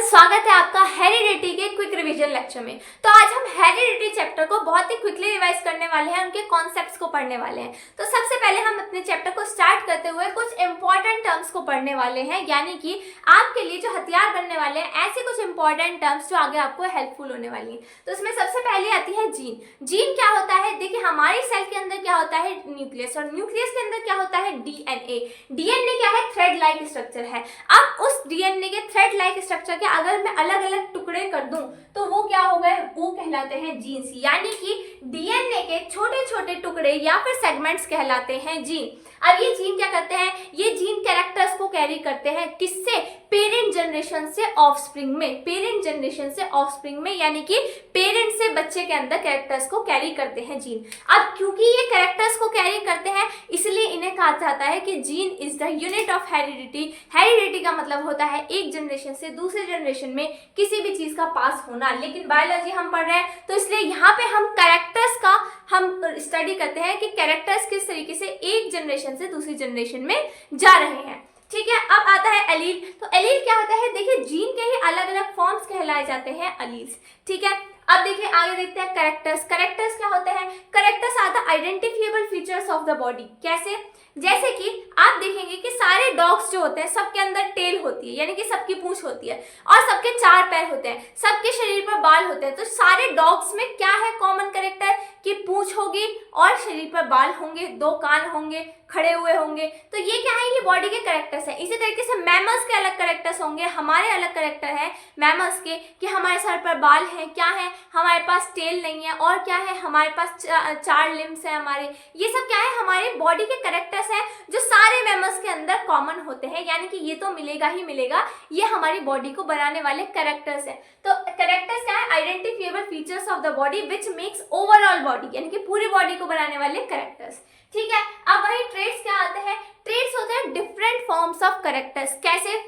Students, स्वागत है आपका हेरिडिटी के क्विक रिवीजन लेक्चर में। तो आज हम हेरिडिटी चैप्टर को बहुत ही क्विकली रिवाइज करने वाले हैं, उनके कॉन्सेप्ट्स को पढ़ने वाले हैं। तो सबसे पहले हम अपने चैप्टर को स्टार्ट करते हुए कुछ इंपॉर्टेंट टर्म्स को पढ़ने वाले हैं, यानी कि आपके लिए जो हथियार बनने वाले हैं ऐसे कुछ इंपॉर्टेंट टर्म्स जो आगे आपको हेल्पफुल होने वाली है। तो इसमें सबसे पहले आती है जीन। जीन क्या होता है? देखिए, हमारी सेल के अंदर क्या होता है? न्यूक्लियस, और न्यूक्लियस के अंदर क्या होता है? डीएनए। डीएनए क्या है? थ्रेड लाइक स्ट्रक्चर है। अब उस डीएनए के थ्रेड लाइक स्ट्रक्चर के अगर मैं अलग अलग टुकड़े कर दूं तो वो क्या हो गए? वो कहलाते हैं जीन्स, यानी कि डीएनए के छोटे छोटे टुकड़े या फिर सेगमेंट्स कहलाते हैं जीन। अब ये जीन क्या करते हैं? ये जीन कैरेक्टर्स को कैरी करते हैं, किससे? पेरेंट जनरेशन से ऑफस्प्रिंग में, पेरेंट जनरेशन से ऑफस्प्रिंग में, यानी कि पेरेंट से बच्चे के अंदर कैरेक्टर्स को कैरी करते हैं जीन। अब क्योंकि ये कैरेक्टर्स को कैरी करते हैं इसलिए इन्हें कहा जाता है कि gene is the unit of heredity. Heredity का मतलब होता है एक जनरेशन से दूसरे जनरेशन में किसी भी चीज का पास होना। लेकिन बायोलॉजी हम पढ़ रहे हैं तो इसलिए यहाँ पे हम कैरेक्टर्स का हम स्टडी करते हैं कि कैरेक्टर्स किस तरीके से एक जनरेशन से दूसरी जनरेशन में जा रहे हैं। ठीक है, अब आता है एलील। तो एलील क्या होता है? देखिए, जीन के ही अलग अलग फॉर्म्स कहलाए जाते हैं एलील्स। ठीक है, अब देखिए आगे देखते हैं कैरेक्टर्स। कैरेक्टर्स क्या होते हैं? Characters are the identifiable features of the body. कैसे? जैसे कि आप देखेंगे कि सारे डॉग्स जो होते हैं सबके अंदर टेल होती है, यानी कि सबकी पूंछ होती है, और सबके चार पैर होते हैं, सबके शरीर पर बाल होते हैं। तो सारे डॉग्स में क्या है कॉमन कैरेक्टर? कि पूंछ होगी और शरीर पर बाल होंगे, दो कान होंगे, खड़े हुए होंगे। तो ये क्या है? ये बॉडी के कैरेक्टर्स हैं। इसी तरीके से मैमल्स के अलग कैरेक्टर्स होंगे, हमारे अलग कैरेक्टर है मैमल्स के, कि हमारे सर पर बाल हैं, क्या है? हमारे पास टेल नहीं है, और क्या है? हमारे पास चार लिम्स है हमारे। ये सब क्या है? हमारे बॉडी के कैरेक्टर्स हैं जो सारे मैमल्स के अंदर कॉमन होते हैं, यानी कि ये तो मिलेगा ही मिलेगा, ये हमारी बॉडी को बनाने वाले कैरेक्टर्स हैं। तो कैरेक्टर्स क्या है? Identifiable features of the body which makes overall body, यानी कि पूरी बॉडी को बनाने वाले कैरेक्टर्स। ठीक है, अब वही ट्रेट्स क्या आते हैं? ट्रेट्स होते हैं डिफरेंट फॉर्म्स ऑफ कैरेक्टर्स। कैसे?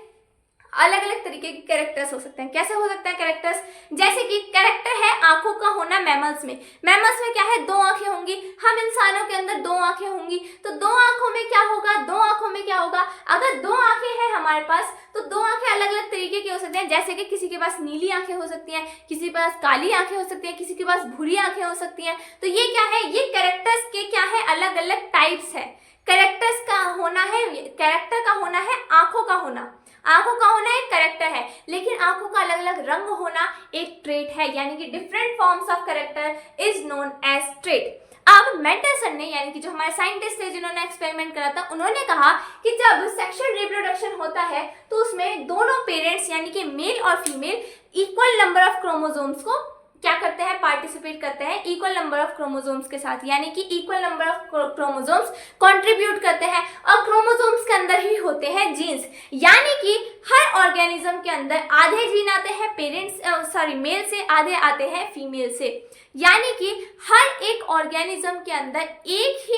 अलग अलग तरीके के कैरेक्टर्स हो सकते हैं। कैसे हो सकते हैं कैरेक्टर्स? जैसे कि कैरेक्टर है आंखों का होना मैमल्स में। मैमल्स में क्या है? दो आंखें होंगी। हम इंसानों के अंदर दो आंखें होंगी। तो दो आंखों में क्या होगा? दो आंखों में क्या होगा? अगर दो आंखें हैं हमारे पास तो दो आंखें अलग अलग तरीके की हो सकती हैं। जैसे कि किसी के पास नीली आंखें हो सकती हैं, किसी के पास काली आंखें हो सकती हैं, किसी के पास भूरी आंखें हो सकती हैं। तो ये क्या है? ये कैरेक्टर्स के क्या है? अलग अलग टाइप्स है। कैरेक्टर्स का होना है, कैरेक्टर का होना है आंखों का होना। आंखों का होना एक कैरेक्टर है, लेकिन आंखों का अलग अलग रंग होना एक ट्रेट है, यानी कि different forms of character is known as trait. अब मेंडलसन ने, यानी कि जो हमारे साइंटिस्ट थे जिन्होंने एक्सपेरिमेंट करा था, उन्होंने कहा कि जब सेक्सुअल रिप्रोडक्शन होता है तो उसमें दोनों पेरेंट्स यानी कि मेल और female equal number of chromosomes को क्या करते हैं? पार्टिसिपेट करते हैं इक्वल नंबर ऑफ क्रोमोसोम्स के साथ, यानी कि equal number of chromosomes contribute करते हैं, और क्रोमोसोम्स के अंदर ही होते हैं जीन्स। यानी कि हर ऑर्गेनिज्म के अंदर आधे जीन आते हैं पेरेंट्स मेल से, आधे आते हैं फीमेल से। यानी कि हर एक ऑर्गेनिज्म के अंदर एक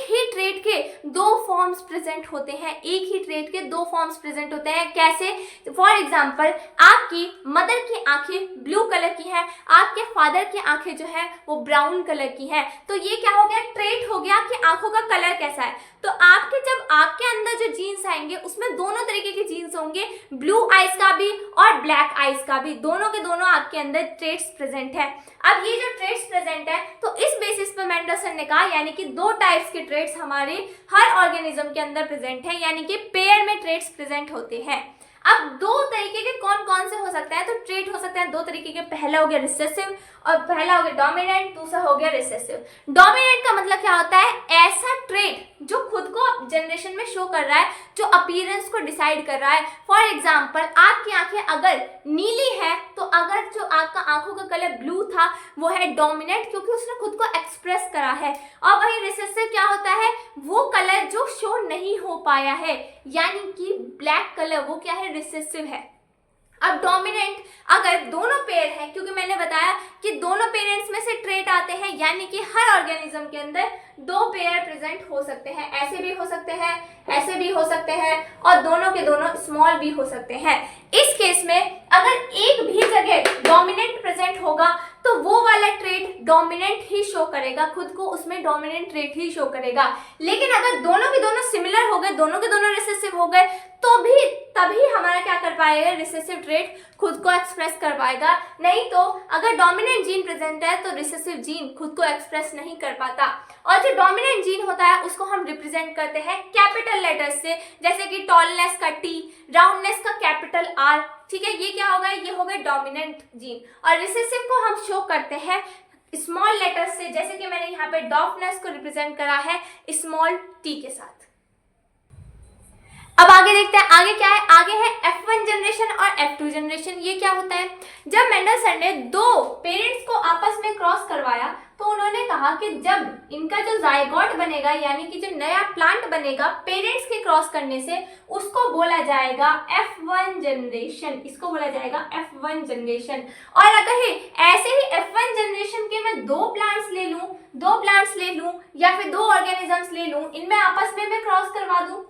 ही ट्रेट के दो फॉर्म्स प्रेजेंट होते हैं, एक ही ट्रेट के दो फॉर्म्स प्रेजेंट होते हैं। कैसे? फॉर एग्जांपल, आपकी मदर की आंखें ब्लू कलर की हैं, आपके फादर की आंखें जो है वो ब्राउन कलर की हैं। तो ये क्या हो गया? ट्रेट हो गया कि आंखों का कलर कैसा है। तो आपके अंदर जो जीन्स आएंगे उसमें दोनों तरीके के जीन्स होंगे, ब्लू आइज का भी और ब्लैक आइज का भी, दोनों के दोनों आपके अंदर ट्रेट्स प्रेजेंट है। अब ये जो ट्रेट्स प्रेजेंट है तो इस बेसिस पर मेंडलसन ने कहा, यानी कि दो टाइप्स के ट्रेट्स हमारे हर ऑर्गेनिज्म के अंदर प्रेजेंट है, यानी कि पेयर में ट्रेट्स प्रेजेंट होते हैं। अब दो तरीके के कौन कौन से हो सकता है? तो ट्रेट हो सकते हैं दो तरीके के। पहला हो गया रिसेसिव और पहला हो गया डोमिनेंट, दूसरा हो गया रिसेसिव। डोमिनेंट का मतलब क्या होता है? ऐसा ट्रेट जो खुद को जनरेशन में शो कर रहा है, जो अपीयरेंस को डिसाइड कर रहा है। फॉर एग्जांपल, आपकी आंखें अगर नीली है तो अगर जो आपका आंखों का कलर ब्लू था वो है डोमिनेंट, क्योंकि उसने खुद को एक्सप्रेस करा है। और वही रिसेसिव क्या होता है? वो कलर जो शो नहीं हो पाया है, यानी कि ब्लैक कलर, वो क्या है? रिसेसिव है। अब डोमिनेंट, अगर दोनों पेयर हैं, क्योंकि मैंने बताया कि दोनों पेरेंट्स में से ट्रेट आते हैं, यानी कि हर ऑर्गेनिज्म के अंदर दो पेयर प्रेजेंट हो सकते हैं, ऐसे भी हो सकते हैं, ऐसे भी हो सकते हैं, और दोनों के दोनों स्मॉल भी हो सकते हैं। इस केस में अगर एक भी जगह डोमिनेंट प्रेजेंट होगा तो वो वाला ट्रेट डोमिनेंट ही शो करेगा, खुद को उसमें डोमिनेंट ट्रेट ही शो करेगा। लेकिन अगर दोनों के दोनों सिमिलर हो गए, दोनों के दोनों रिसेसिव हो गए, तभी हमारा क्या कर पाएगा, रिसेसिव ट्रेट खुद को एक्सप्रेस कर पाएगा। नहीं तो अगर डोमिनेंट जीन प्रेजेंट है तो रिसेसिव जीन खुद को एक्सप्रेस नहीं कर पाता। और जो डोमिनेंट जीन होता है उसको हम रिप्रेजेंट करते हैं कैपिटल लेटर्स से, जैसे कि टॉलनेस का T, राउंडनेस का कैपिटल R। ठीक है, ये क्या होगा, ये हो गए डोमिनेंट जीन। और रिसेसिव को हम शो करते हैं स्मॉल लेटर्स से, जैसे कि मैंने यहाँ पे डॉफनेस को रिप्रेजेंट करा है स्मॉल t के साथ। अब आगे देखते हैं, आगे क्या है, आगे है F1 जनरेशन और F2 जनरेशन। ये क्या होता है, जब मेंडलसन ने दो पेरेंट्स को आपस में क्रॉस करवाया तो उन्होंने कहा कि जब इनका जो जायगोट बनेगा, यानी कि जो नया प्लांट बनेगा पेरेंट्स के क्रॉस करने से, उसको बोला जाएगा F1 जनरेशन, इसको बोला जाएगा F1 जनरेशन। और अगर ऐसे ही F1 जनरेशन के मैं दो प्लांट्स ले लूं या फिर दो ऑर्गेनिजम्स ले लूं, इनमें आपस में मैं क्रॉस करवा दूं,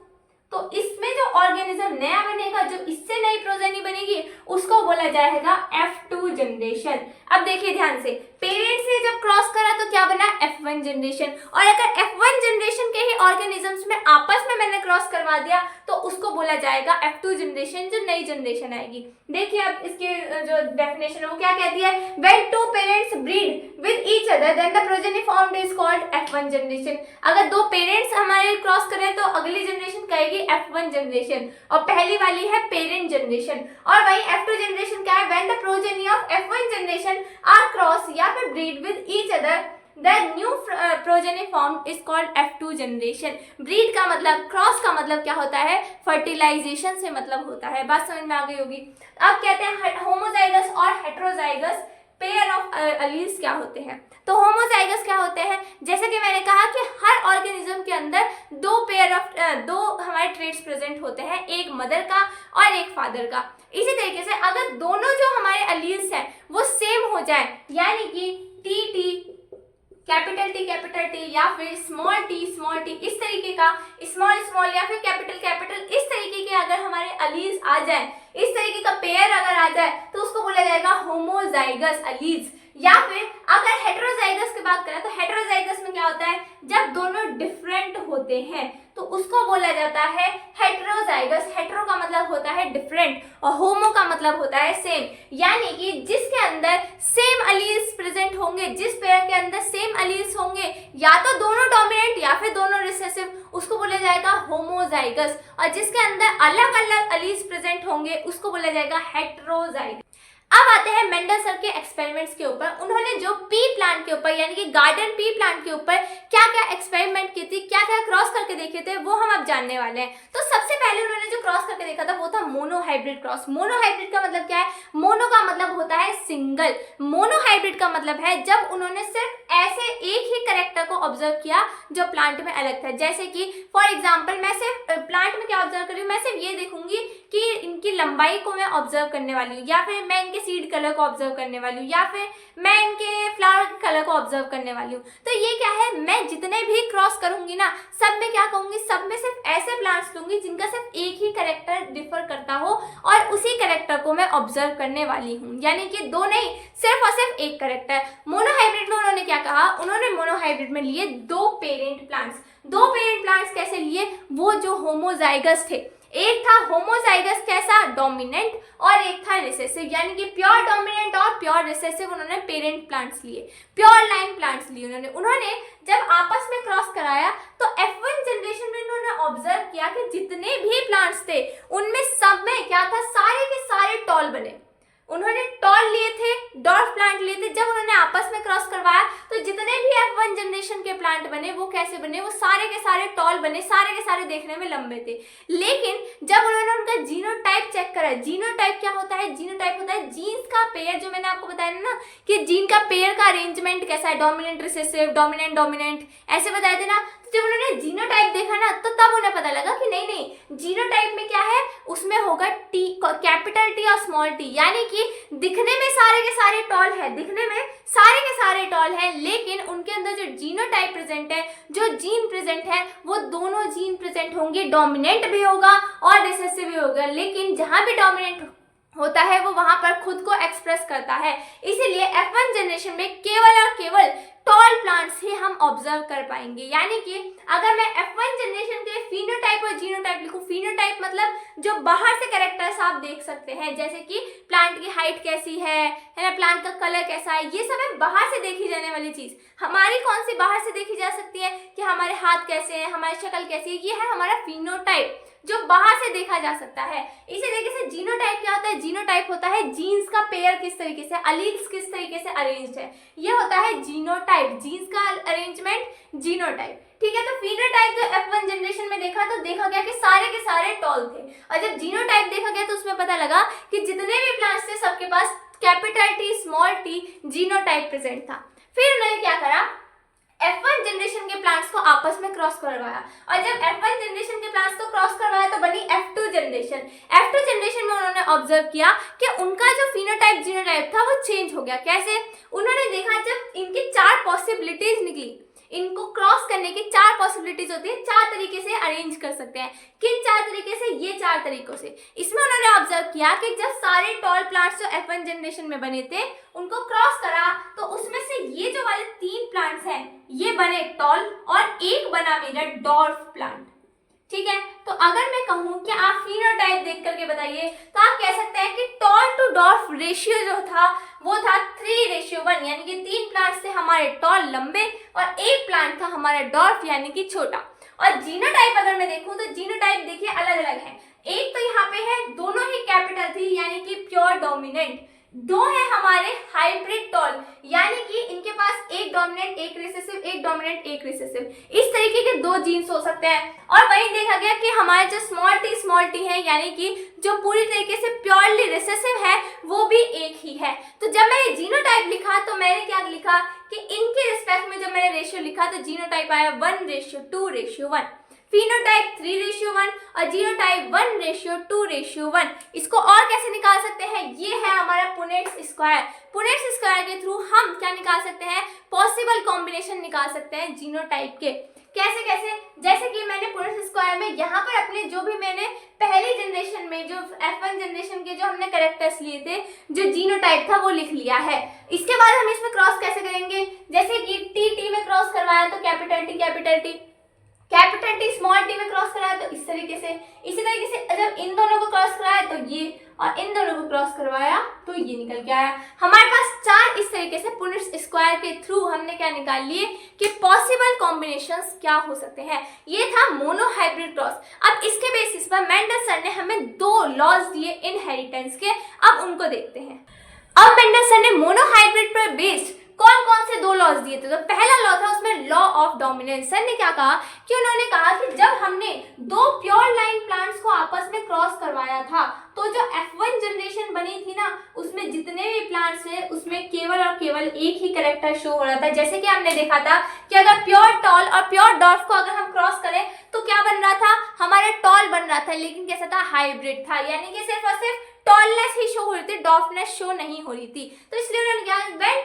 तो इसमें जो ऑर्गेनिज्म नया बनेगा, जो इससे नई प्रोजेनी बनेगी, उसको बोला जाएगा F2 जनरेशन। अब देखिए ध्यान से, पेरेंट्स ने जब क्रॉस करा तो क्या बना, F1 जनरेशन। और अगर F1 जनरेशन के ही ऑर्गेनिजम्स में आपस में मैंने क्रॉस करवा दिया तो उसको बोला जाएगा F2 जनरेशन, जो नई जनरेशन आएगी। देखिए अब इसकी जो डेफिनेशन है वो क्या कहती है, when two parents breed with each other then the progeny formed is called F1 generation. अगर दो पेरेंट्स हमारे क्रॉस करें तो अगली जनरेशन कहेगी F1 जनरेशन, और पहली वाली है पेरेंट जनरेशन। और वही F2 जनरेशन क्या है, when the progeny of F1 generation are cross या फिर breed with each other the new progeny form is called F2 generation. Breed का मतलब, क्रॉस का मतलब क्या होता है, फर्टिलाइजेशन से मतलब होता है। बात समझ में आ गई होगी। अब कहते हैं होमोजाइगस और हेटेरोजाइगस पेयर ऑफ अलील्स क्या होते हैं। तो होमोजाइगस क्या होते हैं, जैसे कि मैंने कहा कि हर ऑर्गेनिज्म के अंदर दो हमारे ट्रेट्स प्रेजेंट होते हैं, एक मदर का और एक फादर का। इसी तरीके से अगर दोनों जो हमारे अलील्स हैं वो सेम हो जाए, यानी कि टी कैपिटल T या फिर स्मॉल t इस तरीके का, स्मॉल या फिर कैपिटल इस तरीके के अगर हमारे अलील्स आ जाए, इस तरीके का पेयर अगर आ जाए तो उसको बोला जाएगा होमोजाइगस अलील्स। या फिर अगर हेटेरोजाइगस की बात करें तो हेटेरोजाइगस में क्या होता है, जब दोनों डिफरेंट होते हैं तो उसको बोला जाता है हेटेरोजाइगस। हेटेरो का मतलब होता है डिफरेंट और होमो का मतलब होता है सेम, यानी कि जिसके अंदर सेम अलील्स प्रेजेंट होंगे, जिस पेयर के अंदर सेम अलील्स होंगे, या तो दोनों डोमिनेंट या फिर दोनों रिसेसिव, उसको बोला जाएगा होमोजाइगस। और जिसके अंदर अलग अलग अलील्स प्रेजेंट होंगे उसको बोला जाएगा हेटेरोजाइगस। अब आते हैं मेंडलसन के एक्सपेरिमेंट्स के ऊपर। उन्होंने जो पी प्लांट के ऊपर, यानी कि गार्डन पी प्लांट के ऊपर क्या क्या एक्सपेरिमेंट की थी, क्या क्या क्रॉस करके देखे थे, वो हम अब जानने वाले हैं। तो सबसे पहले उन्होंने जो क्रॉस करके देखा था वो था मोनोहाइब्रिड क्रॉस। मोनोहाइब्रिड का मतलब क्या है, मोनो का मतलब होता है सिंगल, मोनोहाइब्रिड का मतलब है जब उन्होंने सिर्फ ऐसे एक ही कैरेक्टर को ऑब्जर्व किया जो प्लांट में अलग था। जैसे कि फॉर एग्जाम्पल मैं सिर्फ प्लांट में क्या ऑब्जर्व कर रही हूँ, मैं सिर्फ ये देखूंगी कि इनकी लंबाई को मैं ऑब्जर्व करने वाली हूँ, या फिर मैं इनके सीड कलर को ऑब्जर्व करने वाली हूँ, या फिर मैं इनके फ्लावर के कलर को ऑब्जर्व करने वाली हूँ। तो ये क्या है, मैं जितने भी क्रॉस करूंगी ना, सब में क्या कहूंगी, सब में सिर्फ ऐसे प्लांट्स लूंगी जिनका सिर्फ एक ही कैरेक्टर डिफर करता हो और उसी कैरेक्टर को मैं ऑब्जर्व करने वाली हूँ, यानी कि दो नहीं, सिर्फ और सिर्फ एक कैरेक्टर। मोनोहाइब्रिड में उन्होंने क्या कहा, उन्होंने मोनोहाइब्रिड में लिए दो पेरेंट प्लांट्स। दो पेरेंट प्लांट्स कैसे लिए, वो जो होमोजाइगस थे, एक था होमोजाइगस कैसा, डोमिनेंट, और एक था रिसेसिव, यानी कि प्योर डोमिनेंट और प्योर रिसेसिव उन्होंने पेरेंट प्लांट्स लिए, प्योर लाइन प्लांट्स लिए। उन्होंने जब आपस में क्रॉस कराया तो F1 जनरेशन में उन्होंने ऑब्जर्व किया कि जितने भी प्लांट्स थे उनमें सब में क्या था, सारे के सारे टॉल बने। उन्होंने टॉल लिए थे, डॉर्फ प्लांट लिए थे। जब उन्होंने आपस में क्रॉस करवाया तो जितने भी F1 जनरेशन के प्लांट बने वो कैसे बने, वो सारे के सारे टॉल बने, सारे के सारे देखने में लंबे थे। लेकिन जब उन्होंने उनका जीनोटाइप चेक करा, जीनोटाइप क्या होता है, जीनोटाइप होता है जीन्स का पेयर, जो मैंने आपको बताया ना कि जीन का पेयर का अरेंजमेंट कैसा है, डोमिनेंट रिसेसिव, डोमिनेंट डोमिनेंट, ऐसे बताए थे ना। जब उन्होंने जीनोटाइप देखा ना तो तब उन्हें पता लगा कि नहीं जीनोटाइप में क्या है, उसमें होगा टी, कैपिटल T और स्मॉल t, यानी कि दिखने में सारे के सारे टॉल है, दिखने में सारे के सारे टॉल है, लेकिन उनके अंदर जो जीनोटाइप प्रेजेंट है, जो जीन प्रेजेंट है, वो दोनों जीन प्रेजेंट होंगे, डोमिनेंट भी होगा और रिसेसिव भी होगा। लेकिन जहां भी डोमिनेंट होता है वो वहां पर खुद को एक्सप्रेस करता है। इसीलिए F1 जनरेशन में केवल और केवल टॉल प्लांट्स ही हम ऑब्जर्व कर पाएंगे। यानी कि अगर मैं F1 जनरेशन के फिनोटाइप और जीनोटाइप लिखूं, फिनोटाइप मतलब जो बाहर से कैरेक्टर्स आप देख सकते हैं, जैसे कि प्लांट की हाइट कैसी है ना, प्लांट का कलर कैसा है, ये सब है बाहर से देखी जाने वाली चीज। हमारी कौन सी बाहर से देखी जा सकती है कि हमारे हाथ कैसे हैं, हमारी शक्ल कैसी है, ये है हमारा फिनोटाइप जो बाहर से देखा जा सकता है। इसी तरीके से जीनोटाइप क्या होता है, जीनोटाइप होता है जीन्स का पेयर किस तरीके से, अलील्स किस तरीके से अरेंज्ड है, ये होता है जीनोटाइप, जीन्स का अरेंजमेंट जीनोटाइप। ठीक है, तो फिनोटाइप जो F1 जनरेशन में देखा तो देखा गया कि सारे के सारे टॉल थे, और जब जीनोटाइप देखा गया तो उसमें पता लगा कि जितने भी प्लांट्स थे सबके पास capital T small T genotype present था। फिर उन्होंने क्या करा, F1 जनरेशन के प्लांट्स को आपस में क्रॉस करवाया, और जब F1 जनरेशन के प्लांट्स को क्रॉस करवाया तो बनी F2 जनरेशन। F2 जनरेशन में उन्होंने ऑब्जर्व किया कि उनका जो फिनोटाइप जीनोटाइप था वो चेंज हो गया। कैसे? उन्होंने देखा जब इनकी 4 पॉसिबिलिटीज निकली, इनको क्रॉस करने की 4 पॉसिबिलिटीज होती है, 4 तरीके से अरेंज कर सकते हैं। किन 4 तरीके से? ये 4 तरीकों से। इसमें उन्होंने ऑब्जर्व किया कि जब सारे टॉल प्लांट्स जो F1 जनरेशन में बने थे उनको क्रॉस करा तो उसमें से ये जो वाले 3 प्लांट्स हैं ये बने टॉल और एक बना मेरा डॉर्फ प्लांट। ठीक है, तो अगर मैं कहूं कि आप फिनोटाइप देख करके बताइए तो आप कह सकते हैं कि टॉल टू डॉर्फ रेशियो जो था वो था 3:1, यानी कि 3 प्लांट्स थे हमारे टॉल लंबे और एक प्लांट था हमारा डॉर्फ यानी कि छोटा। और जीनोटाइप अगर मैं देखूं तो जीनोटाइप देखिए अलग अलग है। एक तो यहाँ पे है दोनों ही कैपिटल थी यानी कि प्योर डोमिनेंट, 2 है हमारे हाइब्रिड टॉल यानी कि इनके पास एक डोमिनेंट एक रिसेसिव, एक डोमिनेंट एक रिसेसिव, इस तरीके के 2 जीन्स हो सकते हैं। और वहीं देखा गया कि हमारे जो स्मॉल टी है यानी कि जो पूरी तरीके से प्योरली रिसेसिव है वो भी एक ही है। तो जब मैं ये जीनोटाइप लिखा तो मैंने क्या लिखा कि इनके रिस्पेक्ट में जब मैंने रेशियो लिखा तो जीनोटाइप आया 1:2:1, फिनोटाइप 3:1 और जीनोटाइप 1:2:1। इसको और कैसे निकाल सकते हैं? ये है हमारा पुनेट्स स्क्वायर। पुनेट्स स्क्वायर के थ्रू हम क्या निकाल सकते हैं? पॉसिबल कॉम्बिनेशन निकाल सकते हैं जीनोटाइप के। कैसे कैसे? जैसे कि मैंने पुनेट्स स्क्वायर में यहाँ पर अपने जो भी मैंने पहली जनरेशन में जो F1 जनरेशन के जो हमने कैरेक्टर्स लिए थे जो जीनोटाइप था वो लिख लिया है। इसके बाद हम इसमें क्रॉस कैसे करेंगे? जैसे कि टी में क्रॉस करवाया तो कैपिटल टी स्मॉल टी में क्रॉस कराया तो इस तरीके से। इसी तरीके से जब इन दोनों को क्रॉस कराया तो ये, और इन दोनों को क्रॉस करवाया तो ये निकल के आया। हमारे पास 4 इस तरीके से पुनेट्स स्क्वायर के थ्रू हमने क्या निकाल लिए कि पॉसिबल कॉम्बिनेशंस क्या हो सकते हैं। ये था मोनो हाइब्रिड क्रॉस। अब इसके बेसिस पर मेंडल सर ने हमें 2 लॉज दिए इनहेरिटेंस के, अब उनको देखते हैं। अब मेंडल सर ने मोनो हाइब्रिड पर बेस्ड कौन कौन से 2 लॉज दिए थे? तो पहला लॉ था उसमें लॉ ऑफ डोमिनेंस। सर ने क्या कहा कि उन्होंने कहा कि जब हमने 2 प्योर लाइन प्लांट्स को आपस में क्रॉस करवाया था तो जो F1 जनरेशन बनी थी ना उसमें जितने भी प्लांट्स है उसमें केवल और केवल एक ही कैरेक्टर शो हो रहा था। जैसे कि हमने देखा था कि अगर प्योर टॉल और प्योर डॉर्फ को अगर हम क्रॉस करें तो क्या बन रहा था? हमारा टॉल बन रहा था, लेकिन कैसा था? हाइब्रिड था, यानी कि सिर्फ और सिर्फ टॉलनेस ही शो हो रही थी, डॉर्फनेस शो नहीं हो रही थी। तो इसलिए उन्होंने क्या, when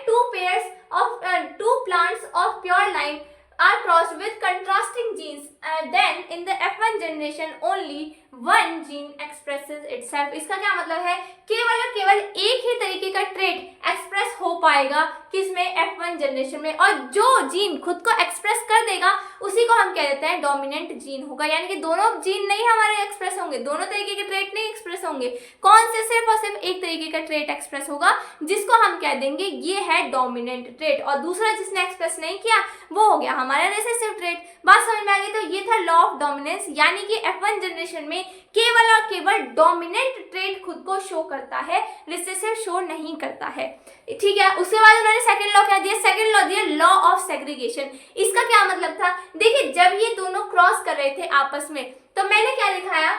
2 plants of pure line are crossed with contrasting genes, then in the F1 generation only one gene expresses itself। इसका क्या मतलब है? केवल और केवल एक ही तरीके का ट्रेट एक्सप्रेस हो पाएगा किसमें? F1 जनरेशन में, और जो जीन खुद को एक्सप्रेस कर देगा उसी को हम कह देते हैं डोमिनेंट जीन होगा। यानी कि दोनों जीन नहीं हमारे एक्सप्रेस होंगे, दोनों तरीके के ट्रेट नहीं एक्सप्रेस होंगे। कौन से? सिर्फ और सिर्फ एक तरीके का ट्रेट एक्सप्रेस होगा जिसको हम कह देंगे ये है डोमिनेंट ट्रेट, और दूसरा जिसने एक्सप्रेस नहीं किया वो हो गया हमारा रिसेसिव ट्रेट। बात समझ में आ गई? तो ये था लॉ ऑफ डोमिनेंस, यानी कि F1 जनरेशन में केवल और केवल डोमिनेंट ट्रेट खुद को शो करता है, रिसेसिव शो नहीं करता है। ठीक है, उसके बाद उन्होंने सेकंड लॉ क्या दिया? सेकंड लॉ दिया लॉ ऑफ सेग्रीगेशन। इसका क्या मतलब था? देखिए जब ये दोनों क्रॉस कर रहे थे आपस में तो मैंने क्या दिखाया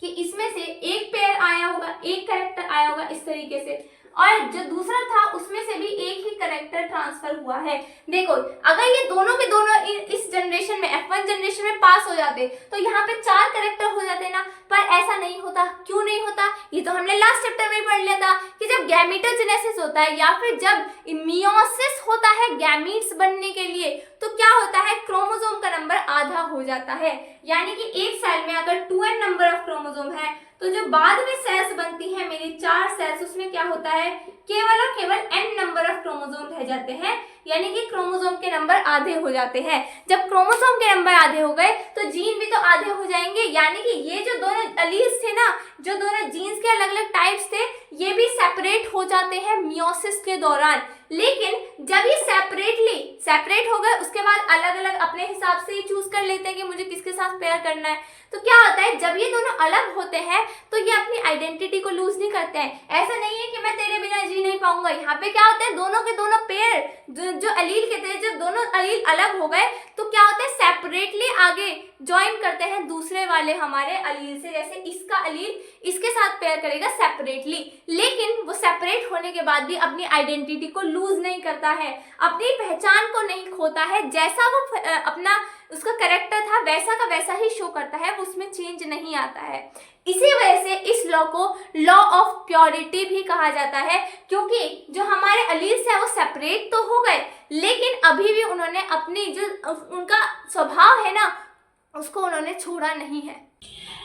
कि इसमें से एक पेयर आया होगा, एक कैरेक्टर आया होगा इस तरीके से, और जो दूसरा था उसमें से भी एक ही कैरेक्टर ट्रांसफर हुआ है। देखो अगर ये दोनों के दोनों इस जनरेशन में F1 जनरेशन में पास हो जाते तो यहाँ पे 4 कैरेक्टर हो जाते ना, पर ऐसा नहीं होता। क्यों नहीं होता? ये तो हमने लास्ट चैप्टर में पढ़ लिया था कि जब गैमीटोजेनेसिस होता है या फिर जब मियोसिस होता है गैमीट्स बनने के लिए तो क्या होता है? क्रोमोसोम का नंबर आधा हो जाता है। यानी कि एक सेल में अगर 2n नंबर ऑफ क्रोमोसोम है तो जो बाद में सेल्स बनती है मेरी 4 सेल्स, उसमें क्या होता है, केवल और केवल n नंबर ऑफ क्रोमोसोम रह जाते हैं, यानी कि क्रोमोसोम के नंबर आधे हो जाते हैं। जब क्रोमोसोम के नंबर आधे हो गए तो जीन भी तो आधे हो जाएंगे, यानी कि ये जो दोनों एलील्स थे ना, जो दोनों जीन्स के अलग अलग टाइप्स थे, ये भी सेपरेट हो जाते हैं मियोसिस के दौरान। लेकिन जब ये सेपरेट हो गए, उसके बाद अलग अलग अपने हिसाब से ही चूज कर लेते हैं कि मुझे किसके साथ पेयर करना है। तो क्या होता है, जब ये दोनों अलग होते हैं तो ये अपनी आइडेंटिटी को लूज नहीं करते हैं। ऐसा नहीं है कि मैं तेरे बिना जी नहीं पाऊंगा। यहाँ पे क्या होता है, दोनों के दोनों पेयर जो अलील के थे, जब दोनों अलील अलग हो गए तो क्या होता है, सेपरेटली आगे ज्वाइन करते हैं दूसरे वाले हमारे अलील से। जैसे इसका अलील इसके साथ पेयर करेगा सेपरेटली, लेकिन वो सेपरेट होने के बाद भी अपनी आइडेंटिटी को लूज नहीं करता है, अपनी पहचान को नहीं खोता है। जैसा वो अपना उसका कैरेक्टर था वैसा का वैसा ही शो करता है, उसमें चेंज नहीं आता है। इसी वजह से इस लॉ को लॉ ऑफ प्योरिटी भी कहा जाता है, क्योंकि जो हमारे अलील्स है वो सेपरेट तो हो गए, लेकिन अभी भी उन्होंने अपनी जो उनका स्वभाव है ना, उसको उन्होंने छोड़ा नहीं है।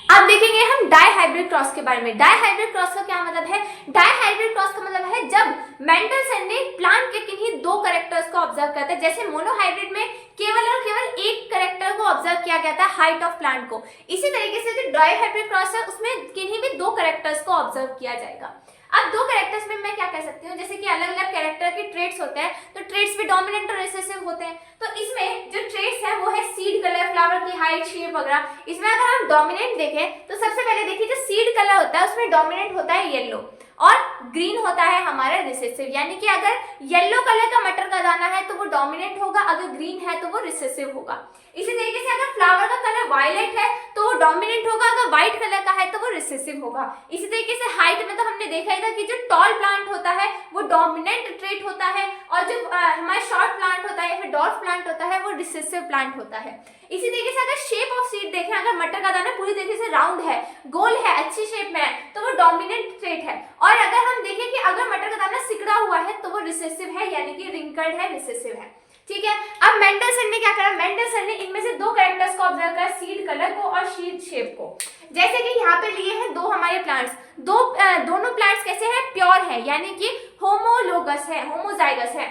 अब देखेंगे हम डाइहाइब्रिड क्रॉस के बारे में। डाइहाइब्रिड क्रॉस का क्या मतलब है? डाइहाइब्रिड क्रॉस का मतलब है जब मेंडलसन ने प्लांट के किन्हीं दो कैरेक्टर्स को ऑब्जर्व किया था। जैसे मोनोहाइब्रिड में केवल और केवल एक कैरेक्टर को ऑब्जर्व किया गया था, हाइट ऑफ प्लांट को। इसी तरीके से जो डाइहाइब्रिड क्रॉस है उसमें किन्हीं भी दो कैरेक्टर्स को ऑब्जर्व किया जाएगा। अब दो कैरेक्टर्स में मैं क्या कह सकती हूँ, जैसे कि अलग अलग कैरेक्टर के ट्रेट्स होते हैं, तो ट्रेट्स भी डोमिनेंट और रिसेसिव होते हैं। तो इसमें जो ट्रेट्स है वो है सीड कलर, फ्लावर की हाइट, शेप वगैरह। इसमें अगर हम डोमिनेंट देखें तो सबसे पहले देखिए जो सीड कलर होता है उसमें डोमिनेंट होता है येलो, और ग्रीन होता है हमारा रिसेसिव। यानी कि अगर येलो कलर का मटर का दाना है तो वो डोमिनेंट होगा, अगर ग्रीन है तो वो रिसेसिव होगा। इसी तरीके से अगर फ्लावर का कलर वायलेट है तो वो डोमिनेंट होगा, अगर व्हाइट कलर का है तो वो रिसेसिव होगा। इसी तरीके से हाइट में तो हमने देखा ही था कि जो टॉल प्लांट होता है वो डोमिनेंट ट्रेट होता है, और जो हमारा शॉर्ट प्लांट होता है या फिर डॉर्फ प्लांट होता है वो रिसेसिव प्लांट होता है। इसी तरीके से अगर शेप ऑफ सीड देखें, अगर मटर का दाना पूरी तरीके से राउंड है, गोल है, अच्छी शेप में है, तो वो डोमिनेंट ट्रेट है। और अगर हम देखें कि अगर मटर का दाना सिकुड़ा हुआ है तो वो रिसेसिव है, यानी कि रिंकल्ड है, रिसेसिव है। ठीक है। अब मेंडलसन ने क्या करा, मेंडलसन ने इनमें से दो कैरेक्टर्स को ऑब्जर्व करा, सीड कलर को और सीड शेप को। जैसे कि यहाँ पे लिए हैं दो हमारे प्लांट्स, दोनों प्लांट्स कैसे हैं, प्योर है, यानी कि होमोलोगस है, होमोजाइगस है।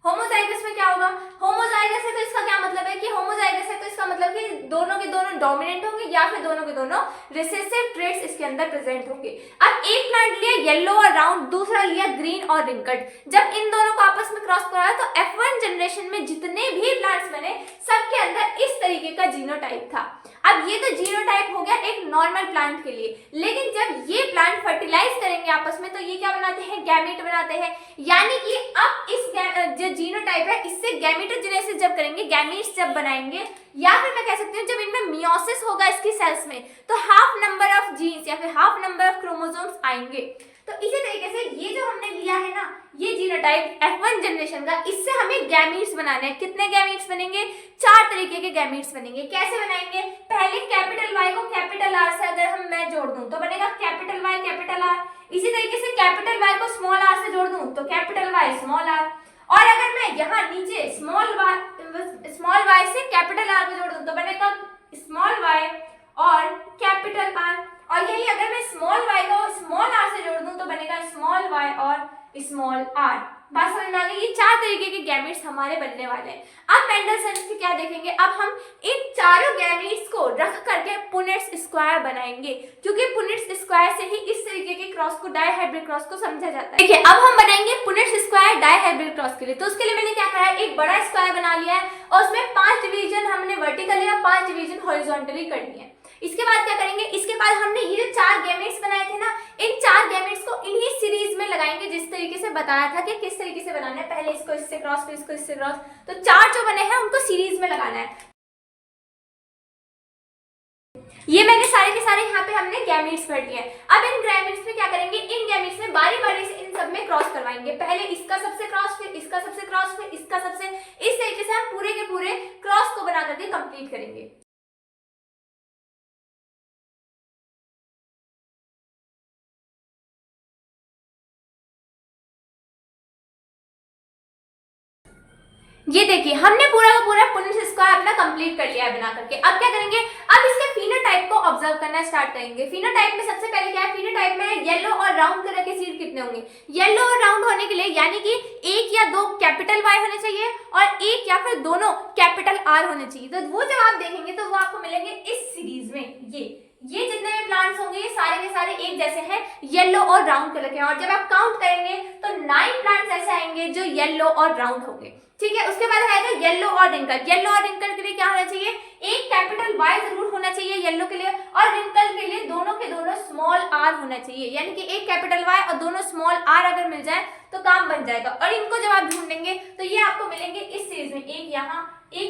होमोजाइगस में क्या होगा, होमोजाइगस है तो इसका क्या मतलब है कि होमोजाइगस है तो इसका मतलब कि दोनों के दोनों डोमिनेंट होंगे या फिर दोनों के दोनों रिसेसिव ट्रेट्स इसके अंदर प्रेजेंट होंगे। अब एक प्लांट लिया येलो और राउंड, दूसरा लिया ग्रीन और रिंकल्ड। जब इन दोनों को आपस में क्रॉस कराया तो F1 जनरेशन में जितने भी प्लांट्स बने सबके अंदर इस तरीके का जीनोटाइप था। अब ये तो जीनोटाइप हो गया एक नॉर्मल प्लांट के लिए, लेकिन जब ये प्लांट फर्टिलाइज करेंगे आपस में तो ये क्या बनाते हैं, गैमेट बनाते हैं। यानी कि अब इस जो जीनोटाइप है इससे गैमेटोजेनेसिस जब करेंगे, गैमीट्स जब बनाएंगे, या फिर मैं कह सकती हूँ जब इनमें मियोसिस होगा इसकी सेल्स में, तो हाफ नंबर ऑफ जीन्स या फिर हाफ नंबर ऑफ क्रोमोसोम्स आएंगे। तो इसी तरीके से ये जो हमने लिया है ना, ये जीनोटाइप F1 जनरेशन का, इससे हमें गैमीट्स बनाने हैं। कितने गैमीट्स बनेंगे, 4 तरीके के गैमीट्स बनेंगे। कैसे बनाएंगे, पहले कैपिटल Y को कैपिटल R से अगर मैं जोड़ दूं तो बनेगा कैपिटल Y कैपिटल R। इसी तरीके से कैपिटल Y को स्मॉल r से जोड़ दूं तो कैपिटल Y स्मॉल r। और अगर मैं यहाँ नीचे स्मॉल y से कैपिटल R को जोड़ दूं तो बनेगा स्मॉल y और कैपिटल R। और यही अगर मैं स्मॉल y को स्मॉल r से जोड़ दूं तो बनेगा स्मॉल y और स्मॉल r। बात समझ में आ गई, ये 4 तरीके के गैमीट्स हमारे बनने वाले हैं। अब मेंडलसन की क्या देखेंगे, अब हम इन चारों गैमीट्स को रख करके पुनेट्स स्क्वायर बनाएंगे, क्योंकि पुनेट्स स्क्वायर से ही इस तरीके के क्रॉस को, डाइहाइब्रिड क्रॉस को समझा जाता है। देखिए अब हम बनाएंगे पुनेट्स स्क्वायर डाइहाइब्रिड क्रॉस के लिए। तो उसके लिए मैंने क्या करा है, एक बड़ा स्क्वायर बना लिया है और उसमें 5 डिवीजन हमने वर्टिकली और 5 डिवीजन हॉरिजॉन्टली कर लिए हैं। इसके बाद क्या करेंगे, इसके बाद हमने ये जो 4 गैमेट्स बनाए थे ना, इन 4 गैमेट्स को इन्हीं सीरीज में लगाएंगे जिस तरीके से बताया था कि किस तरीके से बनाना है। पहले इसको इससे क्रॉस, फिर इसको इससे क्रॉस, तो 4 जो बने हैं उनको सीरीज में लगाना है। ये मैंने सारे के सारे यहाँ पे हमने गैमेट्स पढ़ लिए। अब इन गैमेट्स में क्या करेंगे, इन गैमेट्स में बारी बारी से इन सब में क्रॉस करवाएंगे। पहले इसका सबसे क्रॉस, फिर इसका सबसे क्रॉस, फिर इसका सबसे, इस तरीके से हम पूरे के पूरे क्रॉस को बना करके कंप्लीट करेंगे। ये देखिए हमने पूरा का पूरा पुनेट स्क्वायर अपना कंप्लीट कर लिया है बना करके। अब क्या करेंगे, अब इसके फिनोटाइप को ऑब्जर्व करना स्टार्ट करेंगे। फिनोटाइप में सबसे पहले क्या है, फिनोटाइप में येलो और राउंड कलर के सीड कितने होंगे, येलो और राउंड होने के लिए यानी कि एक या दो कैपिटल वाई होने चाहिए और एक या फिर दोनों कैपिटल आर होने चाहिए। तो वो जब आप देखेंगे तो वो आपको मिलेंगे इस सीरीज में। ये जितने भी प्लांट्स होंगे ये सारे के सारे एक जैसे हैं, येलो और राउंड कलर के। और जब आप काउंट करेंगे तो 9 प्लांट्स ऐसे आएंगे जो येलो और राउंड होंगे, ठीक है। उसके बाद आएगा येलो और रिंकल। येलो और रिंकल के लिए क्या होना चाहिए, एक कैपिटल वाई जरूर होना चाहिए येलो के लिए, और रिंकल के लिए दोनों के दोनों स्मॉल आर होना चाहिए। यानी कि एक कैपिटल वाई और दोनों स्मॉल आर अगर मिल जाए तो काम बन जाएगा। और इनको जब आप ढूंढेंगे तो ये आपको मिलेंगे इस सीरीज में, एक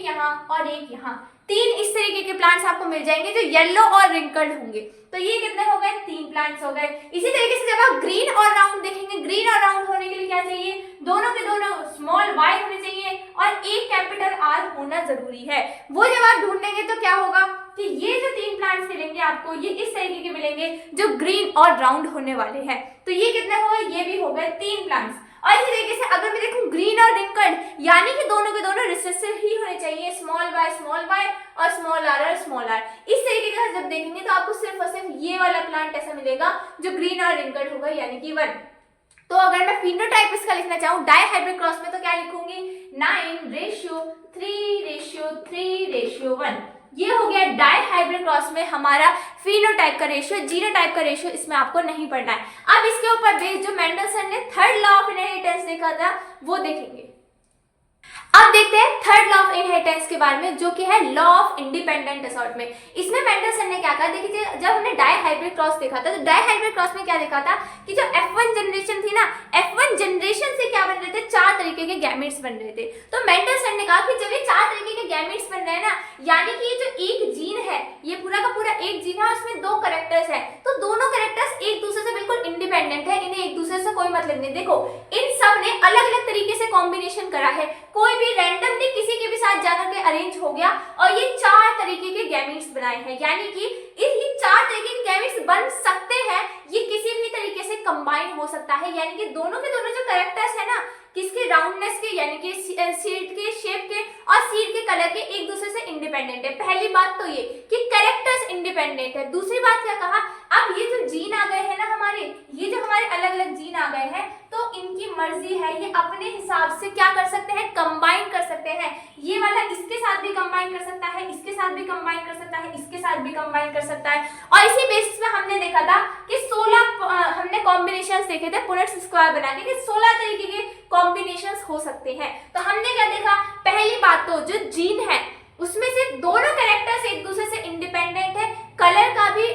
यहाँ और एक यहाँ। 3 इस तरीके के प्लांट्स आपको मिल जाएंगे जो येलो और रिंकल्ड होंगे। तो ये कितने हो गए, 3 प्लांट्स हो गए। इसी तरीके से जब आप ग्रीन और राउंड देखेंगे, ग्रीन और राउंड होने के लिए क्या चाहिए, दोनों के दोनों स्मॉल वाई होने चाहिए और एक कैपिटल आर होना जरूरी है। वो जब आप ढूंढेंगे तो क्या होगा कि ये जो 3 प्लांट्स मिलेंगे आपको, ये इस तरीके के मिलेंगे जो ग्रीन और राउंड होने वाले हैं। तो ये कितने हो गए, ये भी हो गए 3 प्लांट्स। और इसी तरीके से अगर मैं देखूं ग्रीन और रिंकल्ड, यानी कि दोनों के दोनों रिसेसिव ही होने चाहिए, स्मॉल वाई और स्मॉल आर। इस तरीके का जब देखेंगे तो आपको सिर्फ और सिर्फ ये वाला प्लांट ऐसा मिलेगा जो ग्रीन और रिंकल्ड होगा, यानी कि 1। तो अगर मैं फिनोटाइप इसका लिखना चाहूँ डाइहाइब्रिड क्रॉस में तो क्या लिखूंगी, 9:3:3:1। ये हो गया डाइहाइब्रिड क्रॉस में हमारा फिनोटाइप का रेशियो। जीनोटाइप का रेशियो इसमें आपको नहीं पढ़ना है। अब इसके ऊपर बेस्ड जो मेंडलसन ने थर्ड लॉ ऑफ इनहेरिटेंस देखा था वो देखेंगे। अब देखते हैं थर्ड लॉ ऑफ इनहेरिटेंस के बारे में, जो कि है लॉ ऑफ इंडिपेंडेंट असॉर्टमेंट। इसमें मेंडलसन ने क्या कहा, देखिए जब हमने डाइहाइब्रिड क्रॉस देखा था तो डाइहाइब्रिड क्रॉस में क्या देखा था कि जो F1 जनरेशन थी ना, F1 जनरेशन से क्या बन रहे थे, 4 तरीके के गैमेट्स बन रहे थे। तो मेंडलसन ने कहा कि जब ये 4 तरीके के गैमेट्स बन रहे हैं ना, यानी कि ये जो एक जीन है, ये पूरा का पूरा एक जीन है, उसमें 2 कैरेक्टर्स है, तो दोनों कैरेक्टर्स एक दूसरे से बिल्कुल इंडिपेंडेंट है, इन्हें एक दूसरे से कोई मतलब नहीं। देखो इन सब ने अलग अलग तरीके से कॉम्बिनेशन करा है, कोई भी रैंडमली किसी के भी साथ जाकर के अरेंज हो गया और ये 4 तरीके के गैमेट्स बनाए हैं। यानी कि ये 4 तरीके के गैमेट्स बन सकते हैं, ये किसी भी तरीके से कंबाइन हो सकता है। यानी कि दोनों के दोनों जो कैरेक्टर्स है ना, किसके राउंडनेस के, यानी कि सीड के शेप के और सीड के कलर के एक दूसरे से इंडिपेंडेंट है। पहली बात तो ये कि कैरेक्टर्स इंडिपेंडेंट है। दूसरी बात क्या कहा, अब ये जो जीन आ गए हैं ना हमारे, ये जो हमारे अलग अलग जीन आ गए हैं, तो इनकी मर्जी है, ये अपने हिसाब से क्या कर सकते हैं, कंबाइन कर सकते हैं। ये वाला इसके साथ भी कंबाइन कर सकता है, इसके साथ भी कंबाइन कर सकता है, इसके साथ भी कंबाइन कर सकता है। और इसी बेसिस पे हमने देखा था कि 16 हमने कॉम्बिनेशंस देखे थे पुनेट स्क्वायर बना के, 16 तरीके के कॉम्बिनेशंस हो सकते हैं। तो हमने क्या देखा, पहली बात तो जो जीन है उसमें से दोनों कैरेक्टर्स एक दूसरे से इंडिपेंडेंट है, कलर का भी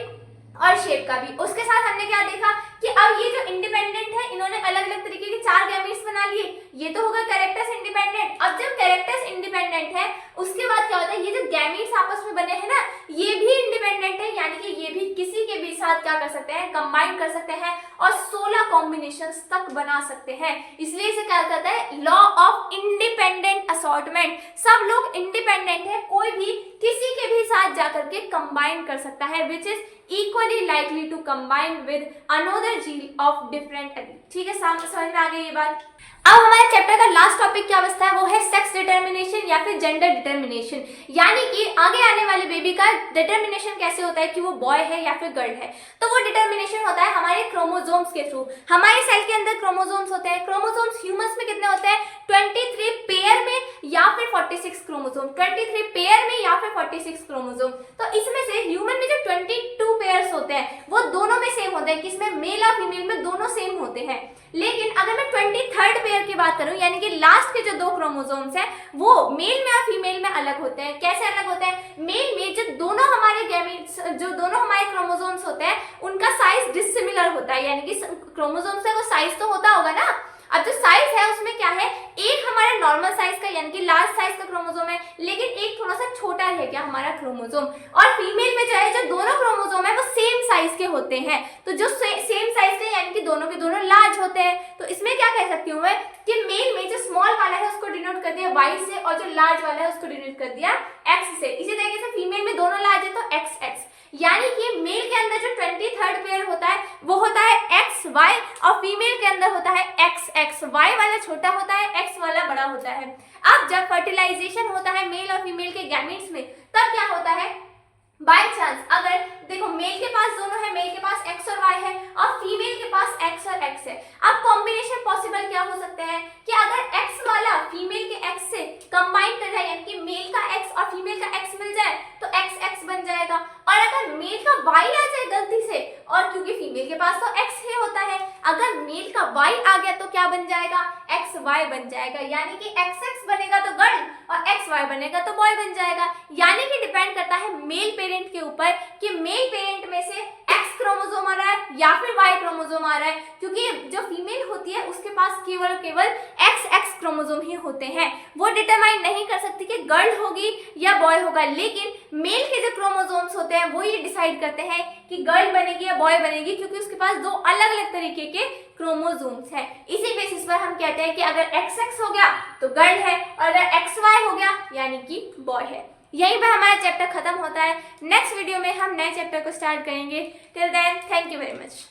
और शेप का भी। उसके साथ हमने क्या देखा कि अब ये जो इंडिपेंडेंट है, इन्होंने अलग अलग तरीके के 4 गैमेट्स बना लिए, ये तो होगा कैरेक्टर्स इंडिपेंडेंट। अब जब कैरेक्टर्स इंडिपेंडेंट है उसके बाद क्या होता है, ये जो गैमेट्स आपस में बने हैं ना, ये भी इंडिपेंडेंट है, यानी कि ये भी किसी के भी साथ क्या कर सकते हैं, कंबाइन कर सकते हैं और 16 कॉम्बिनेशंस तक बना सकते हैं। इसलिए इसे क्या कहता है, लॉ ऑफ इंडिपेंडेंट असॉर्टमेंट। सब लोग इंडिपेंडेंट है, कोई भी किसी के भी साथ जाकर के कंबाइन कर सकता है, which is equally likely to combine with another gene of different allele। ठीक है, समझ में आ गई ये बात। अब हमारे चैप्टर का लास्ट टॉपिक क्या बचता है, वो है सेक्स डिटर्मिनेशन या फिर जेंडर डिटर्मिनेशन। यानी कि आगे आने वाले बेबी का डिटर्मिनेशन कैसे होता है कि वो बॉय है या फिर गर्ल है। तो वो डिटर्मिनेशन होता है हमारे क्रोमोसोम्स के थ्रू। हमारे सेल के अंदर क्रोमोसोम्स होते हैं। क्रोमोसोम्स ह्यूमंस में कितने होते हैं, 23 पेयर में या फिर 46 क्रोमोसोम, 23 पेयर में या फिर 46 क्रोमोसोम। तो इसमें से ह्यूमन में जो 22 पेयर्स होते हैं वो दोनों में सेम होते हैं, किसमें, मेल और फीमेल में दोनों सेम होते हैं। लेकिन अगर मैं 23rd पेयर की बात करूं, यानी कि लास्ट के जो 2 क्रोमोसोम्स हैं वो मेल में और फीमेल में अलग होते हैं। कैसे अलग होते हैं, मेल में जो दोनों हमारे गैमेट्स, जो दोनों हमारे क्रोमोसोम्स होते हैं उनका साइज डिसिमिलर होता है। यानी कि क्रोमोसोम्स का वो साइज तो होता होगा ना, अब जो साइज है उसमें क्या है, एक हमारा नॉर्मल साइज का यानी कि लार्ज साइज का क्रोमोसोम है, लेकिन एक थोड़ा सा छोटा है क्या हमारा क्रोमोसोम। और फीमेल में जो है, जो दोनों क्रोमोसोम है वो सेम साइज के होते हैं। तो जो सेम साइज के यानी कि दोनों के दोनों लार्ज होते हैं। तो इसमें क्या कह सकती हूँ मैं कि मेल में जो स्मॉल वाला है उसको डिनोट कर दिया Y से और जो लार्ज वाला है उसको डिनोट कर दिया X से। इसी तरीके से फीमेल में दोनों लार्ज है तो XX। यानी कि मेल के अंदर जो 23rd पेयर होता है वो होता है XY और फीमेल के अंदर होता है XX, Y वाला छोटा होता है, X वाला बड़ा होता है। अब जब फर्टिलाइजेशन होता है मेल और फीमेल के गैमीट्स में, तब क्या होता है, बाय चांस अगर देखो मेल के पास दोनों है, मेल के पास X और Y है और फीमेल के पास X और X है। अब कॉम्बिनेशन पॉसिबल क्या हो सकते हैं कि अगर X वाला फीमेल के X से कंबाइन कर जाए, यानी कि मेल का X और फीमेल का X मिल जाए तो XX बन जाएगा। और अगर मेल का Y आ जाए गलती से, और क्योंकि फीमेल के पास तो X ही होता है, अगर मेल का Y आ गया तो क्या बन जाएगा, XY बन जाएगा। यानी कि XX बनेगा तो गर्ल और XY बनेगा तो बॉय बन जाएगा। यानी कि डिपेंड करता है मेल पेरेंट के ऊपर कि मेल पेरेंट में से X क्रोमोसोम आ रहा है या फिर Y क्रोमोसोम आ रहा है, क्योंकि जो फीमेल होती है उसके पास केवल XX क्रोमोसोम ही होते हैं। वो डिटरमाइन नहीं कर सकती कि गर्ल होगी या बॉय होगा, लेकिन मेल के जो क्रोमोसोम्स होते हैं वो ये डिसाइड करते हैं कि गर्ल बनेगी या बॉय बनेगी, क्योंकि उसके पास दो अलग अलग तरीके के क्रोमोसोम्स है। इसी बेसिस पर हम कहते हैं कि अगर XX हो गया तो गर्ल है और अगर XY हो गया यानी कि बॉय है। यहीं पर हमारा चैप्टर खत्म होता है। नेक्स्ट वीडियो में हम नए चैप्टर को स्टार्ट करेंगे। Till then thank you very much.